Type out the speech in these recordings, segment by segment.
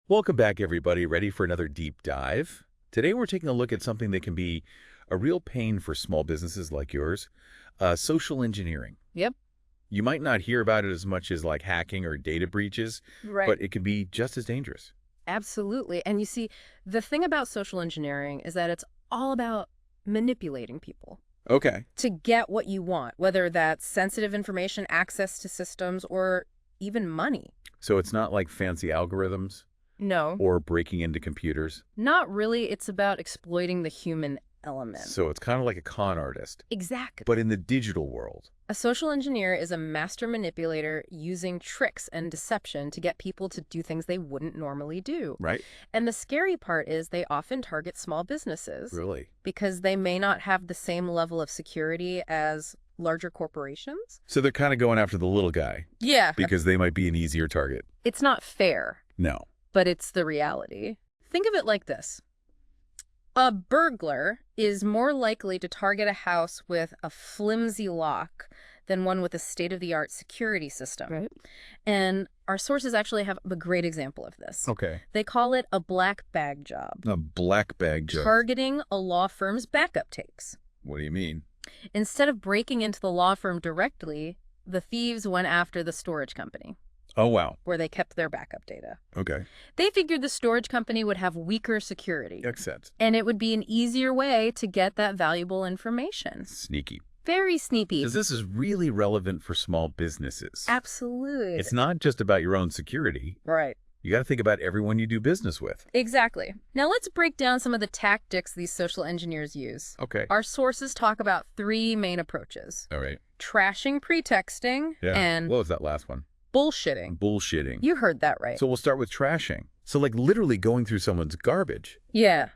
Welcome back, everybody. Ready for another deep dive? Today, we're taking a look at something that can be a real pain for small businesses like yours, social engineering. Yep. You might not hear about it as much as like hacking or data breaches, Right. but it can be just as dangerous. Absolutely. And you see, the thing about social engineering is that it's all about manipulating people Okay. to get what you want, whether that's sensitive information, access to systems, or even money. So it's not like fancy algorithms No, or breaking into computers. not really. It's about exploiting the human element. So it's kind of like a con artist, Exactly. but in the digital world. A social engineer is a master manipulator using tricks and deception to get people to do things they wouldn't normally do. Right? And the scary part is they often target small businesses Really? because they may not have the same level of security as larger corporations. So they're kind of going after the little guy Yeah. because they might be an easier target. It's not fair, No. but it's the reality. Think of it like this. A burglar is more likely to target a house with a flimsy lock than one with a state-of-the-art security system. Right. And our sources actually have a great example of this. Okay. They call it a black bag job, A black bag job. targeting a law firm's backup tapes. What do you mean? Instead of breaking into the law firm directly, the thieves went after the storage company, Oh, wow. where they kept their backup data. Okay. They figured the storage company would have weaker security, Accept. and it would be an easier way to get that valuable information. Sneaky. Very sneaky. Because this is really relevant for small businesses. Absolutely. It's not just about your own security. Right. You got to think about everyone you do business with. Exactly. Now let's break down some of the tactics these social engineers use. Okay. Our sources talk about three main approaches: All right. trashing, pretexting, Yeah. and What was that last one? bullshitting. Bullshitting. You heard that right. So we'll start with trashing. So like literally going through someone's garbage. Yeah.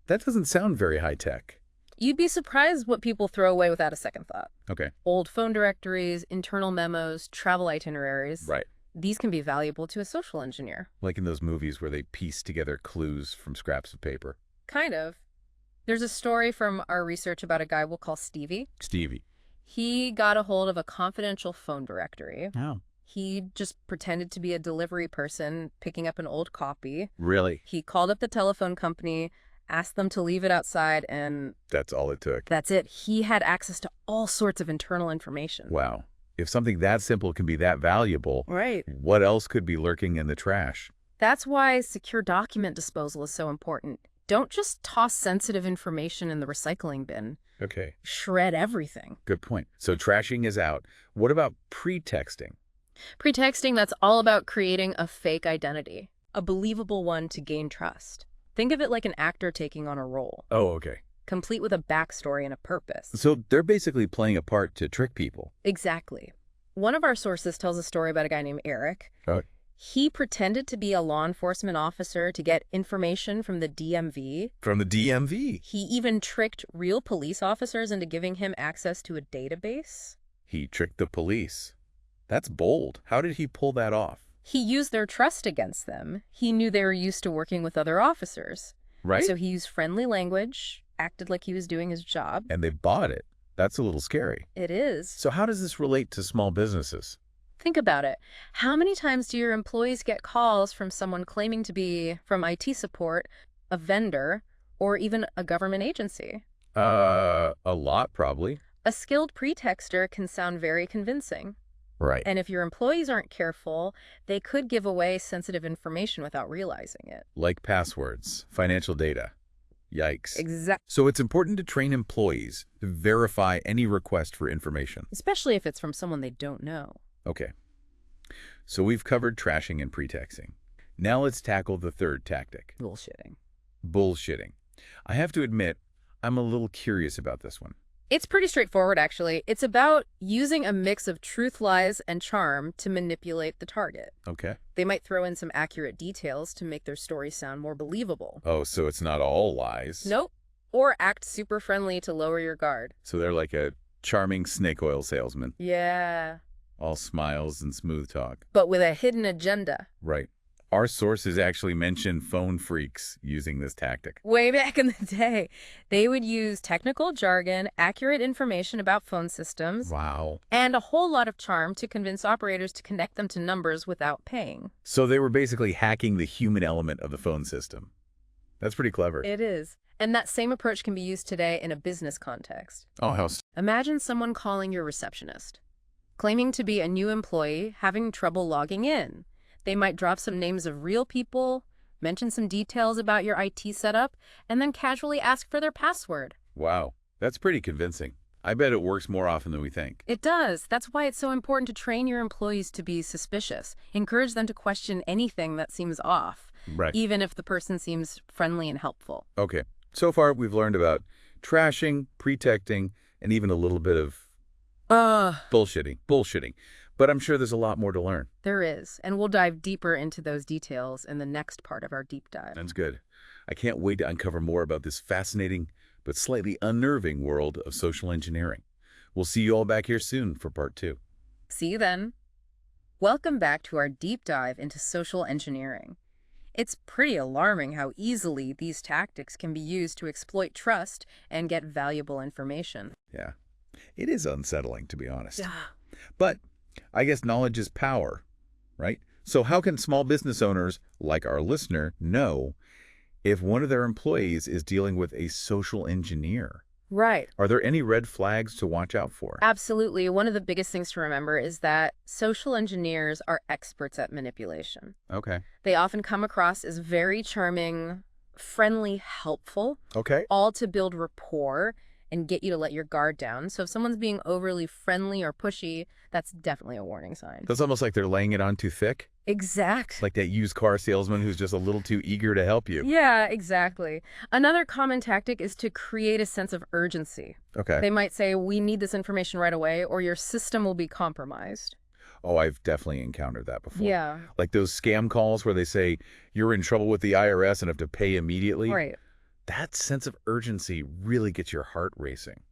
That doesn't sound very high tech. You'd be surprised what people throw away without a second thought. Okay. Old phone directories, internal memos, travel itineraries. Right. These can be valuable to a social engineer. Like in those movies where they piece together clues from scraps of paper. Kind of. There's a story from our research about a guy we'll call Stevie. Stevie. He got a hold of a confidential phone directory. Oh. He just pretended to be a delivery person picking up an old copy. Really? He called up the telephone company, asked them to leave it outside, and That's all it took. that's it. He had access to all sorts of internal information. Wow. If something that simple can be that valuable, Right. what else could be lurking in the trash? That's why secure document disposal is so important. Don't just toss sensitive information in the recycling bin. Okay. Shred everything. Good point. So trashing is out. What about pretexting? Pretexting, that's all about creating a fake identity, a believable one to gain trust. Think of it like an actor taking on a role, Oh, okay. complete with a backstory and a purpose. So they're basically playing a part to trick people. Exactly. One of our sources tells a story about a guy named Eric. Oh. He pretended to be a law enforcement officer to get information from the DMV. From the DMV. He even tricked real police officers into giving him access to a database. He tricked the police. That's bold. How did he pull that off? He used their trust against them. He knew they were used to working with other officers. Right? So he used friendly language, acted like he was doing his job. And they bought it. That's a little scary. It is. So how does this relate to small businesses? Think about it. How many times do your employees get calls from someone claiming to be from IT support, a vendor, or even a government agency? A lot, probably. A skilled pretexter can sound very convincing. Right. And if your employees aren't careful, they could give away sensitive information without realizing it. Like passwords, financial data. Yikes. Exactly. So it's important to train employees to verify any request for information. Especially if it's from someone they don't know. Okay. So we've covered trashing and pretexting. Now let's tackle the third tactic. Bullshitting. Bullshitting. I have to admit, I'm a little curious about this one. It's pretty straightforward, actually. It's about using a mix of truth, lies, and charm to manipulate the target. Okay. They might throw in some accurate details to make their story sound more believable. Oh, so it's not all lies. Nope. Or act super friendly to lower your guard. So they're like a charming snake oil salesman. Yeah. All smiles and smooth talk. But with a hidden agenda. Right. Our sources actually mention phone freaks using this tactic. Way back in the day, they would use technical jargon, accurate information about phone systems, Wow. and a whole lot of charm to convince operators to connect them to numbers without paying. So they were basically hacking the human element of the phone system. That's pretty clever. It is. And that same approach can be used today in a business context. Oh, how Imagine someone calling your receptionist, claiming to be a new employee, having trouble logging in. They might drop some names of real people, mention some details about your IT setup, and then casually ask for their password. wow. That's pretty convincing. I bet it works more often than we think. It does. That's why it's so important to train your employees to be suspicious. Encourage them to question anything that seems off, Right. even if the person seems friendly and helpful. Okay. So far, we've learned about trashing, pretexting, and even a little bit of bullshitting. But I'm sure there's a lot more to learn. There is, and we'll dive deeper into those details in the next part of our deep dive. That's good. I can't wait to uncover more about this fascinating but slightly unnerving world of social engineering. We'll see you all back here soon for part 2. See you then. Welcome back to our deep dive into social engineering. It's pretty alarming how easily these tactics can be used to exploit trust and get valuable information. Yeah. It is unsettling, to be honest. But I guess knowledge is power, right? So how can small business owners, like our listener, know if one of their employees is dealing with a social engineer? Right. Are there any red flags to watch out for? Absolutely. One of the biggest things to remember is that social engineers are experts at manipulation. Okay. They often come across as very charming, friendly, helpful, Okay. all to build rapport and get you to let your guard down. So if someone's being overly friendly or pushy, that's definitely a warning sign. That's almost like they're laying it on too thick. Exactly. Like that used car salesman who's just a little too eager to help you. Yeah, exactly. Another common tactic is to create a sense of urgency. Okay. They might say, we need this information right away, or your system will be compromised. Oh, I've definitely encountered that before. Yeah. Like those scam calls where they say you're in trouble with the IRS and have to pay immediately. Right. That sense of urgency really gets your heart racing.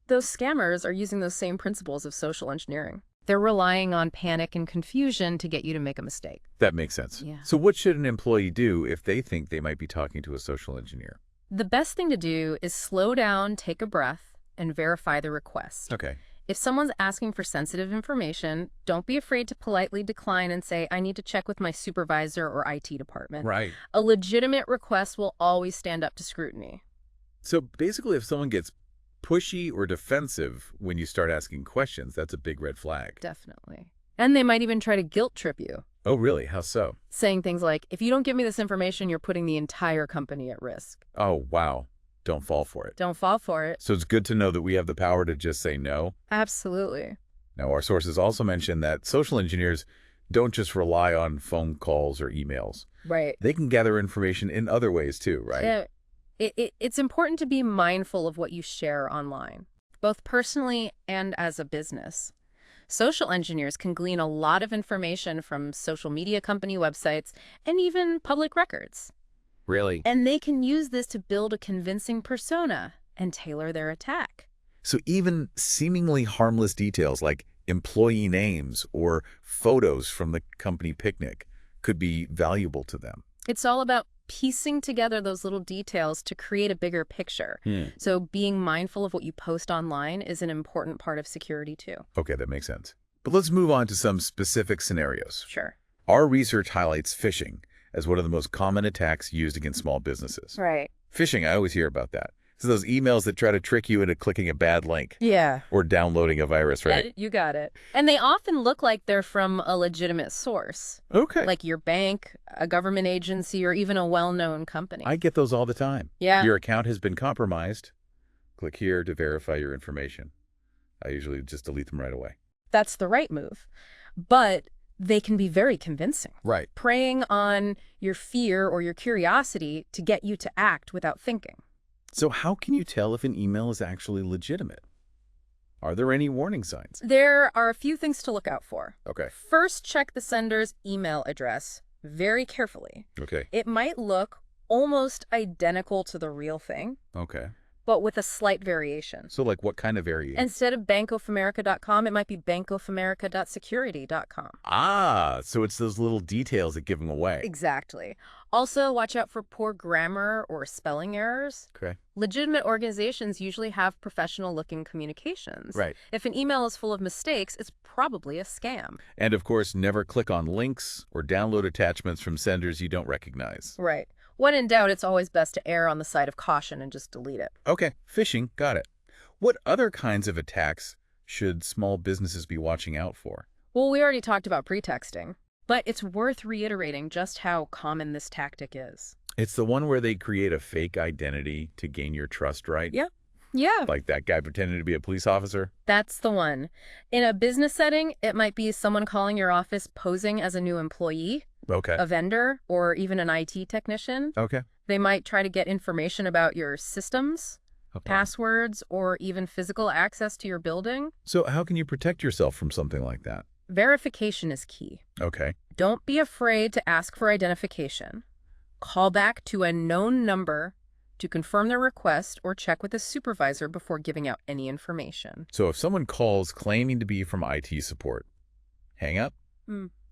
Those scammers are using those same principles of social engineering. They're relying on panic and confusion to get you to make a mistake. That makes sense. Yeah. So what should an employee do if they think they might be talking to a social engineer? The best thing to do is slow down, take a breath, and verify the request. Okay. If someone's asking for sensitive information, don't be afraid to politely decline and say, I need to check with my supervisor or IT department. Right. A legitimate request will always stand up to scrutiny. So basically, if someone gets pushy or defensive when you start asking questions, that's a big red flag. Definitely. And they might even try to guilt trip you, Oh, really? How so? saying things like, if you don't give me this information, you're putting the entire company at risk. Oh, wow. Don't fall for it. Don't fall for it. So it's good to know that we have the power to just say no. Absolutely. Now, our sources also mention that social engineers don't just rely on phone calls or emails. Right. They can gather information in other ways too, right? Yeah. It's important to be mindful of what you share online, both personally and as a business. Social engineers can glean a lot of information from social media company websites and even public records. Really? And they can use this to build a convincing persona and tailor their attack. So even seemingly harmless details like employee names or photos from the company picnic could be valuable to them. It's all about piecing together those little details to create a bigger picture. So being mindful of what you post online is an important part of security too. Okay, that makes sense. But let's move on to some specific scenarios. Sure. Our research highlights phishing as one of the most common attacks used against small businesses. Right. Phishing, I always hear about that. So those emails that try to trick you into clicking a bad link Yeah. or downloading a virus, right? You got it. And they often look like they're from a legitimate source, Okay. like your bank, a government agency, or even a well-known company. I get those all the time. Yeah. Your account has been compromised. Click here to verify your information. I usually just delete them right away. That's the right move. But they can be very convincing, Right. preying on your fear or your curiosity to get you to act without thinking. So how can you tell if an email is actually legitimate? Are there any warning signs? There are a few things to look out for. Okay. First, check the sender's email address very carefully. Okay. It might look almost identical to the real thing. Okay. but with a slight variation. So like what kind of variation? Instead of bankofamerica.com, it might be bankofamerica.security.com. Ah, so it's those little details that give them away. Exactly. Also, watch out for poor grammar or spelling errors. Okay. Legitimate organizations usually have professional-looking communications. Right. If an email is full of mistakes, it's probably a scam. And of course, never click on links or download attachments from senders you don't recognize. Right. When in doubt, it's always best to err on the side of caution and just delete it. Okay, phishing, got it. What other kinds of attacks should small businesses be watching out for? Well, we already talked about pretexting, but it's worth reiterating just how common this tactic is. It's the one where they create a fake identity to gain your trust, right? Yeah. Like that guy pretending to be a police officer? That's the one. In a business setting, it might be someone calling your office posing as a new employee, Okay. a vendor, or even an IT technician. Okay. They might try to get information about your systems, passwords, or even physical access to your building. So how can you protect yourself from something like that? Verification is key. Okay. Don't be afraid to ask for identification. Call back to a known number to confirm their request or check with a supervisor before giving out any information. So if someone calls claiming to be from IT support, hang up,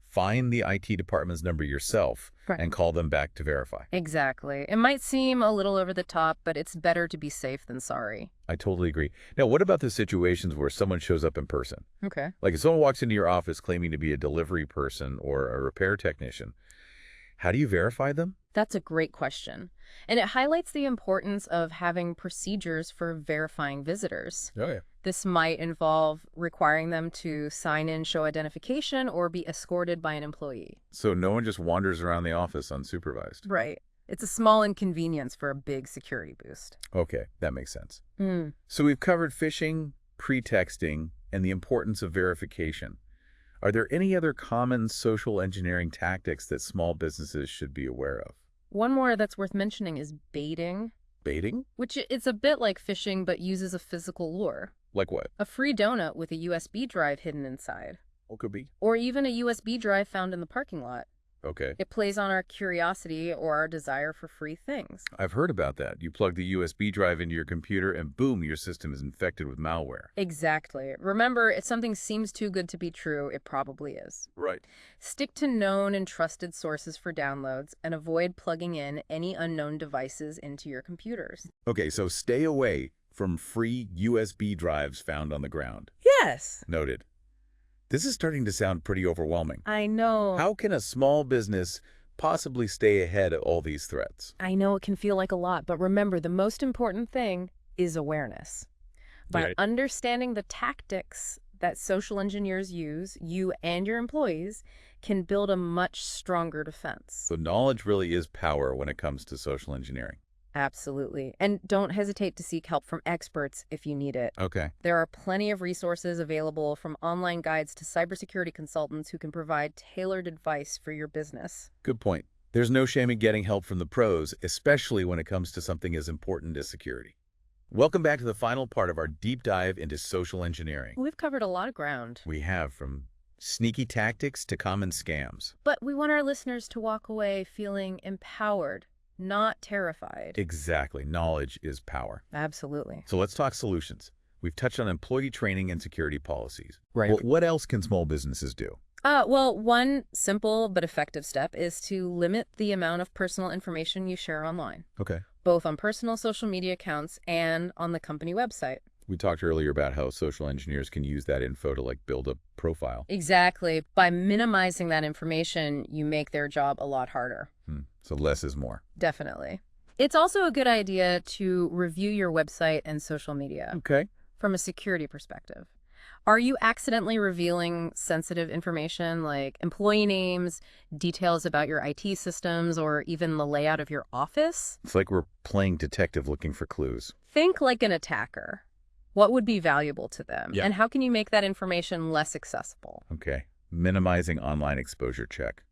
find the IT department's number yourself, Right. and call them back to verify. Exactly. It might seem a little over the top, but it's better to be safe than sorry. I totally agree. Now, what about the situations where someone shows up in person? Okay. Like if someone walks into your office claiming to be a delivery person or a repair technician, how do you verify them? That's a great question. And it highlights the importance of having procedures for verifying visitors. Oh, yeah. This might involve requiring them to sign in, show identification, or be escorted by an employee. So no one just wanders around the office unsupervised. Right. It's a small inconvenience for a big security boost. Okay, that makes sense. So we've covered phishing, pretexting, and the importance of verification. Are there any other common social engineering tactics that small businesses should be aware of? One more that's worth mentioning is baiting, Baiting? which it's a bit like phishing but uses a physical lure. Like what? A free donut with a USB drive hidden inside. What could be? Or even a USB drive found in the parking lot. Okay. It plays on our curiosity or our desire for free things. I've heard about that. You plug the USB drive into your computer and boom, your system is infected with malware. Exactly. Remember, if something seems too good to be true, it probably is. Right. Stick to known and trusted sources for downloads and avoid plugging in any unknown devices into your computers. Okay, so stay away from free USB drives found on the ground. Yes. Noted. This is starting to sound pretty overwhelming. I know. How can a small business possibly stay ahead of all these threats? I know it can feel like a lot, but remember, the most important thing is awareness. By Right. understanding the tactics that social engineers use, you and your employees can build a much stronger defense. So knowledge really is power when it comes to social engineering. Absolutely. And don't hesitate to seek help from experts if you need it. Okay. There are plenty of resources available, from online guides to cybersecurity consultants who can provide tailored advice for your business. Good point. There's no shame in getting help from the pros, especially when it comes to something as important as security. Welcome back to the final part of our deep dive into social engineering. We've covered a lot of ground, We have from sneaky tactics to common scams. but we want our listeners to walk away feeling empowered, not terrified. Exactly. Knowledge is power. Absolutely. So let's talk solutions. We've touched on employee training and security policies. Right. Well, what else can small businesses do? Well, one simple but effective step is to limit the amount of personal information you share online, Okay. both on personal social media accounts and on the company website. We talked earlier about how social engineers can use that info to build a profile. Exactly. By minimizing that information, you make their job a lot harder. So less is more. Definitely. It's also a good idea to review your website and social media Okay. from a security perspective. Are you accidentally revealing sensitive information like employee names, details about your IT systems, or even the layout of your office? It's like we're playing detective looking for clues. Think like an attacker. What would be valuable to them? Yeah. And how can you make that information less accessible? Okay. Minimizing online exposure check.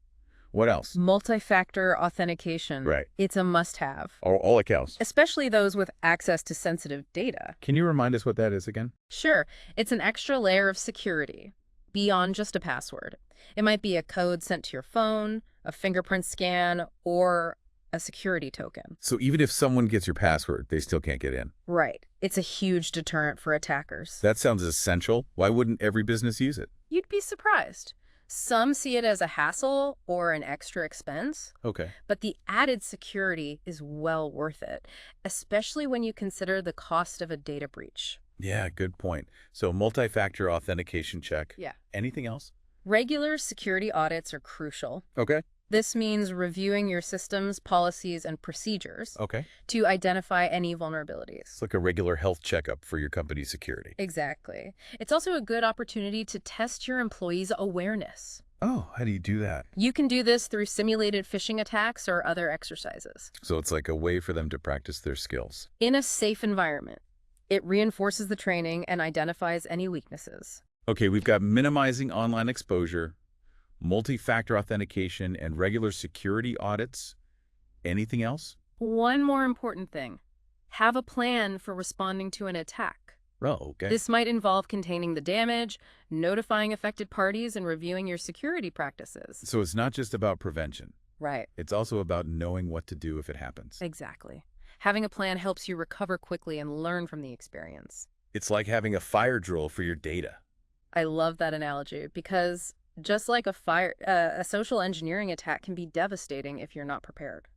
What else? Multi-factor authentication. Right. It's a must-have, All accounts. especially those with access to sensitive data. Can you remind us what that is again? Sure, it's an extra layer of security beyond just a password. It might be a code sent to your phone, a fingerprint scan, or a security token. So even if someone gets your password, they still can't get in. Right. It's a huge deterrent for attackers. That sounds essential. Why wouldn't every business use it? You'd be surprised. Some see it as a hassle or an extra expense, Okay. but the added security is well worth it, especially when you consider the cost of a data breach. Yeah, good point. So multi-factor authentication check. Yeah. Anything else? Regular security audits are crucial. Okay. This means reviewing your systems, policies, and procedures Okay. to identify any vulnerabilities. It's like a regular health checkup for your company's security. Exactly. It's also a good opportunity to test your employees' awareness. Oh, how do you do that? You can do this through simulated phishing attacks or other exercises. So it's like a way for them to practice their skills. In a safe environment, it reinforces the training and identifies any weaknesses. Okay, we've got minimizing online exposure, multi-factor authentication, and regular security audits. Anything else? One more important thing. Have a plan for responding to an attack. Oh, okay. This might involve containing the damage, notifying affected parties, and reviewing your security practices. So it's not just about prevention. Right. It's also about knowing what to do if it happens. Exactly. Having a plan helps you recover quickly and learn from the experience. It's like having a fire drill for your data. I love that analogy because just like a social engineering attack can be devastating if you're not prepared.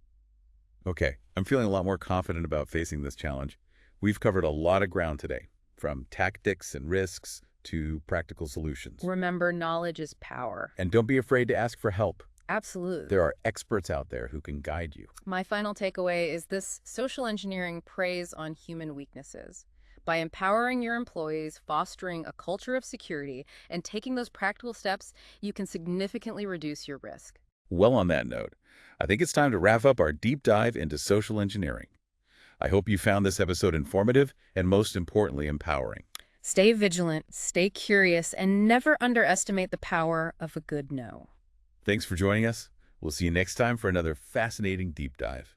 Okay, I'm feeling a lot more confident about facing this challenge. We've covered a lot of ground today, from tactics and risks to practical solutions. Remember, knowledge is power. And don't be afraid to ask for help. Absolutely. There are experts out there who can guide you. My final takeaway is this: social engineering preys on human weaknesses. By empowering your employees, fostering a culture of security, and taking those practical steps, you can significantly reduce your risk. Well, on that note, I think it's time to wrap up our deep dive into social engineering. I hope you found this episode informative and, most importantly, empowering. Stay vigilant, stay curious, and never underestimate the power of a good no. Thanks for joining us. We'll see you next time for another fascinating deep dive.